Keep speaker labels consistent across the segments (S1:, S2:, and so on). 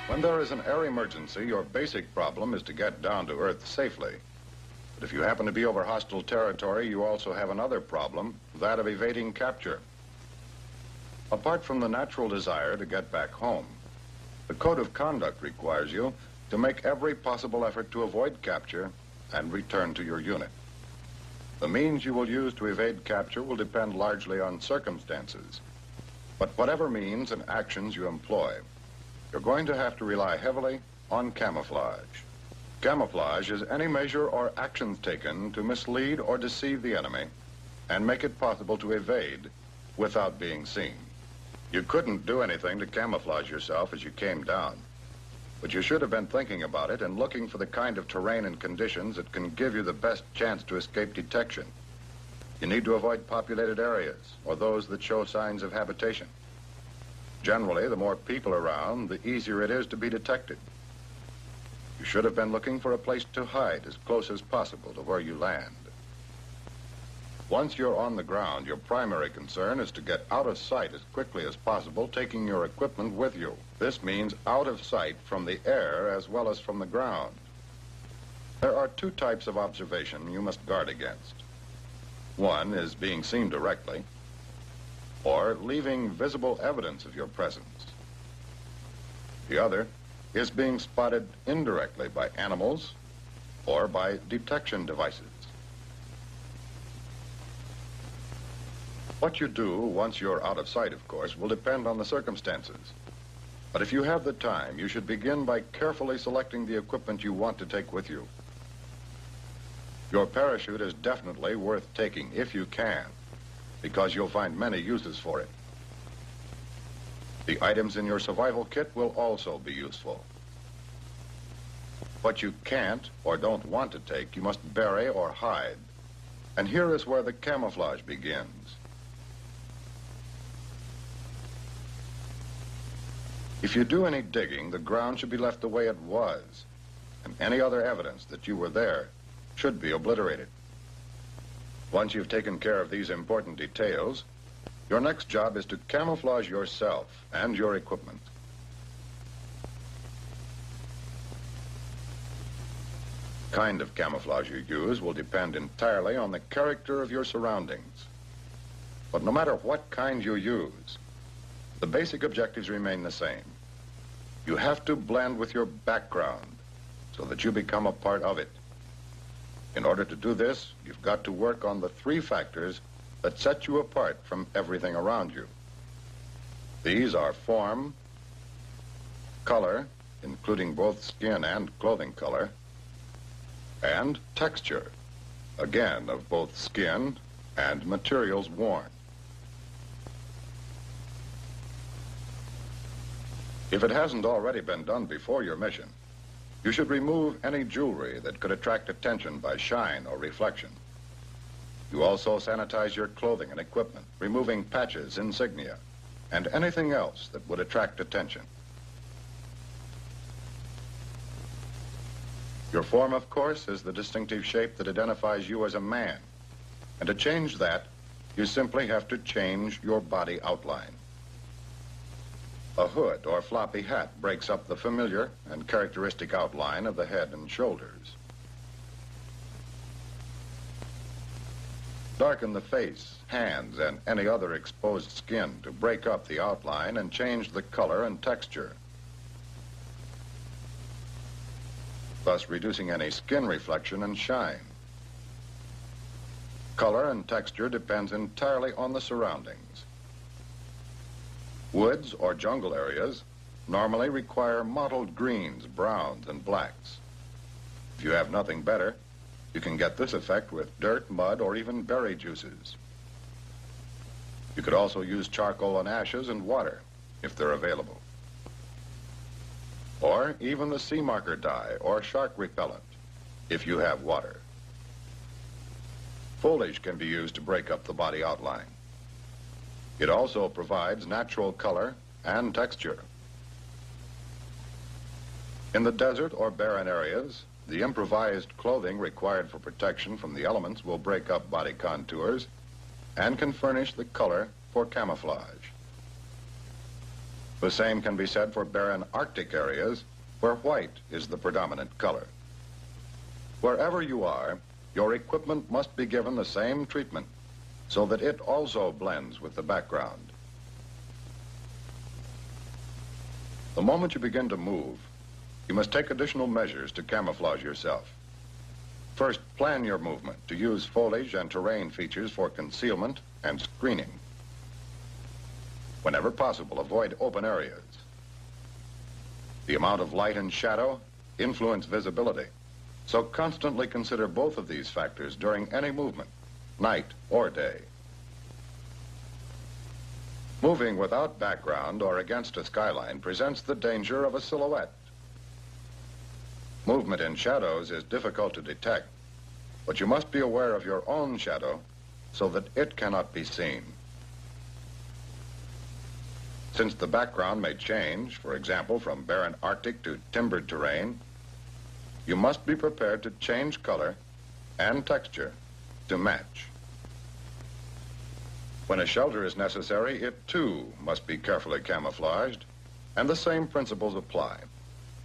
S1: When there is an air emergency, your basic problem is to get down to Earth safely. But if you happen to be over hostile territory, you also have another problem, that of evading capture. Apart from the natural desire to get back home, the code of conduct requires you to make every possible effort to avoid capture and return to your unit. The means you will use to evade capture will depend largely on circumstances. But whatever means and actions you employ, you're going to have to rely heavily on camouflage. Camouflage is any measure or actions taken to mislead or deceive the enemy and make it possible to evade without being seen. You couldn't do anything to camouflage yourself as you came down, but you should have been thinking about it and looking for the kind of terrain and conditions that can give you the best chance to escape detection. You need to avoid populated areas or those that show signs of habitation. Generally, the more people around, the easier it is to be detected. You should have been looking for a place to hide as close as possible to where you land. Once you're on the ground, your primary concern is to get out of sight as quickly as possible, taking your equipment with you. This means out of sight from the air as well as from the ground. There are two types of observation you must guard against. One is being seen directly, or leaving visible evidence of your presence. The other is being spotted indirectly by animals or by detection devices. What you do once you're out of sight, of course, will depend on the circumstances. But if you have the time, you should begin by carefully selecting the equipment you want to take with you. Your parachute is definitely worth taking if you can, because you'll find many uses for it. The items in your survival kit will also be useful. What you can't or don't want to take, you must bury or hide. And here is where the camouflage begins. If you do any digging, the ground should be left the way it was, and any other evidence that you were there should be obliterated. Once you've taken care of these important details, your next job is to camouflage yourself and your equipment. The kind of camouflage you use will depend entirely on the character of your surroundings. But no matter what kind you use, the basic objectives remain the same. You have to blend with your background so that you become a part of it. In order to do this, you've got to work on the three factors that set you apart from everything around you. These are form, color, including both skin and clothing color, and texture, again of both skin and materials worn. If it hasn't already been done before your mission, you should remove any jewelry that could attract attention by shine or reflection. You also sanitize your clothing and equipment, removing patches, insignia, and anything else that would attract attention. Your form, of course, is the distinctive shape that identifies you as a man. And to change that, you simply have to change your body outline. A hood or floppy hat breaks up the familiar and characteristic outline of the head and shoulders. Darken the face, hands, and any other exposed skin to break up the outline and change the color and texture, thus reducing any skin reflection and shine. Color and texture depends entirely on the surroundings. Woods or jungle areas normally require mottled greens, browns, and blacks. If you have nothing better, you can get this effect with dirt, mud, or even berry juices. You could also use charcoal and ashes and water, if they're available. Or even the sea marker dye or shark repellent, if you have water. Foliage can be used to break up the body outline. It also provides natural color and texture. In the desert or barren areas, the improvised clothing required for protection from the elements will break up body contours and can furnish the color for camouflage. The same can be said for barren Arctic areas where white is the predominant color. Wherever you are, your equipment must be given the same treatment so that it also blends with the background. The moment you begin to move, you must take additional measures to camouflage yourself. First, plan your movement to use foliage and terrain features for concealment and screening. Whenever possible, avoid open areas. The amount of light and shadow influence visibility, so constantly consider both of these factors during any movement, night or day. Moving without background or against a skyline presents the danger of a silhouette. Movement in shadows is difficult to detect, but you must be aware of your own shadow so that it cannot be seen. Since the background may change, for example, from barren Arctic to timbered terrain, you must be prepared to change color and texture to match. When a shelter is necessary, it too must be carefully camouflaged, and the same principles apply.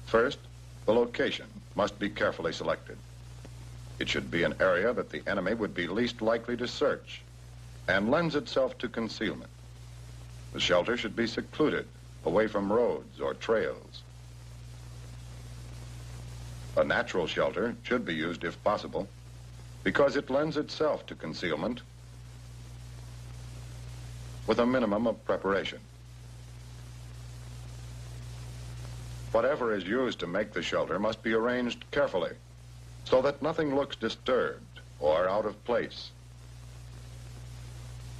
S1: First, the location must be carefully selected. It should be an area that the enemy would be least likely to search and lends itself to concealment. The shelter should be secluded, away from roads or trails. A natural shelter should be used if possible because it lends itself to concealment with a minimum of preparation. Whatever is used to make the shelter must be arranged carefully so that nothing looks disturbed or out of place.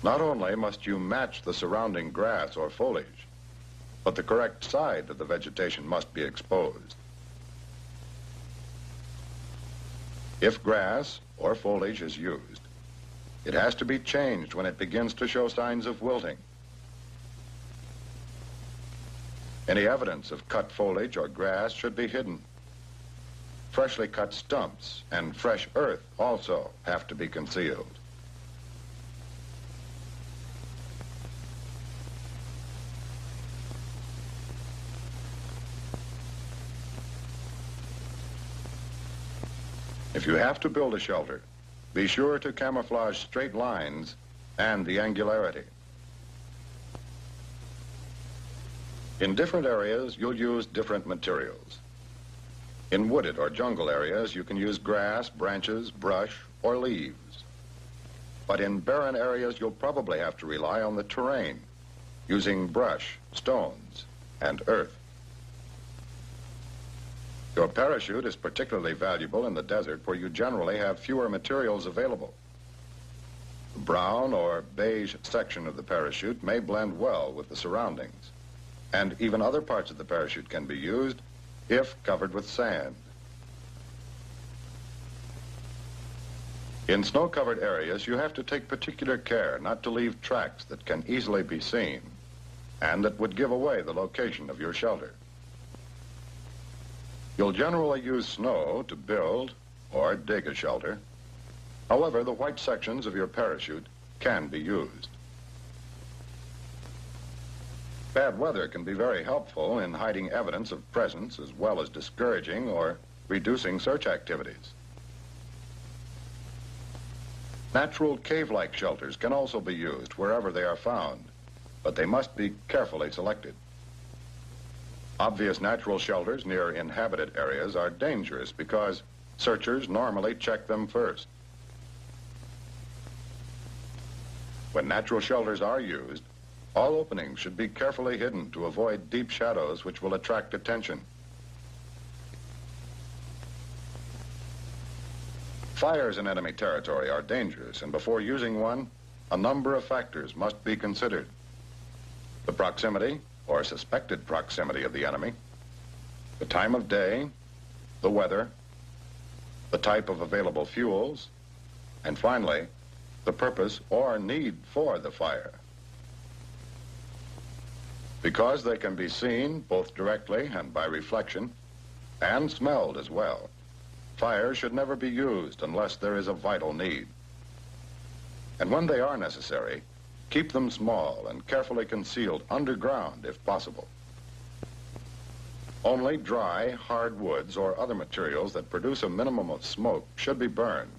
S1: Not only must you match the surrounding grass or foliage, but the correct side of the vegetation must be exposed. If grass or foliage is used, it has to be changed when it begins to show signs of wilting. Any evidence of cut foliage or grass should be hidden. Freshly cut stumps and fresh earth also have to be concealed. If you have to build a shelter, be sure to camouflage straight lines and the angularity. In different areas, you'll use different materials. In wooded or jungle areas, you can use grass, branches, brush, or leaves. But in barren areas, you'll probably have to rely on the terrain, using brush, stones, and earth. Your parachute is particularly valuable in the desert where you generally have fewer materials available. The brown or beige section of the parachute may blend well with the surroundings, and even other parts of the parachute can be used if covered with sand. In snow-covered areas, you have to take particular care not to leave tracks that can easily be seen and that would give away the location of your shelter. You'll generally use snow to build or dig a shelter. However, the white sections of your parachute can be used. Bad weather can be very helpful in hiding evidence of presence as well as discouraging or reducing search activities. Natural cave-like shelters can also be used wherever they are found, but they must be carefully selected. Obvious natural shelters near inhabited areas are dangerous because searchers normally check them first. When natural shelters are used, all openings should be carefully hidden to avoid deep shadows which will attract attention. Fires in enemy territory are dangerous, and before using one, a number of factors must be considered. The proximity or suspected proximity of the enemy, the time of day, the weather, the type of available fuels, and finally, the purpose or need for the fire. Because they can be seen both directly and by reflection, and smelled as well, fire should never be used unless there is a vital need. And when they are necessary, keep them small and carefully concealed underground if possible. Only dry, hard woods or other materials that produce a minimum of smoke should be burned.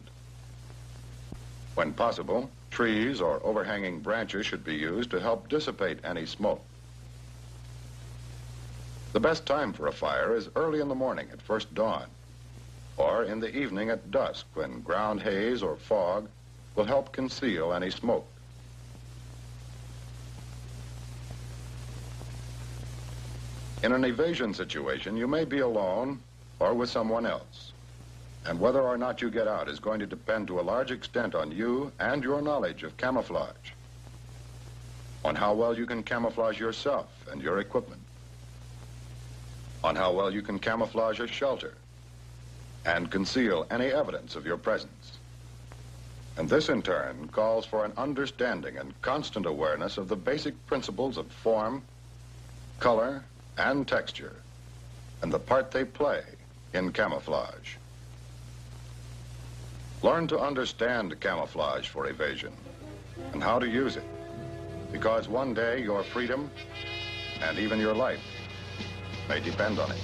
S1: When possible, trees or overhanging branches should be used to help dissipate any smoke. The best time for a fire is early in the morning at first dawn, or in the evening at dusk when ground haze or fog will help conceal any smoke. In an evasion situation, you may be alone or with someone else. And whether or not you get out is going to depend to a large extent on you and your knowledge of camouflage, on how well you can camouflage yourself and your equipment, on how well you can camouflage a shelter and conceal any evidence of your presence. And this, in turn, calls for an understanding and constant awareness of the basic principles of form, color, and texture, and the part they play in camouflage. Learn to understand camouflage for evasion and how to use it, because one day your freedom and even your life may depend on it.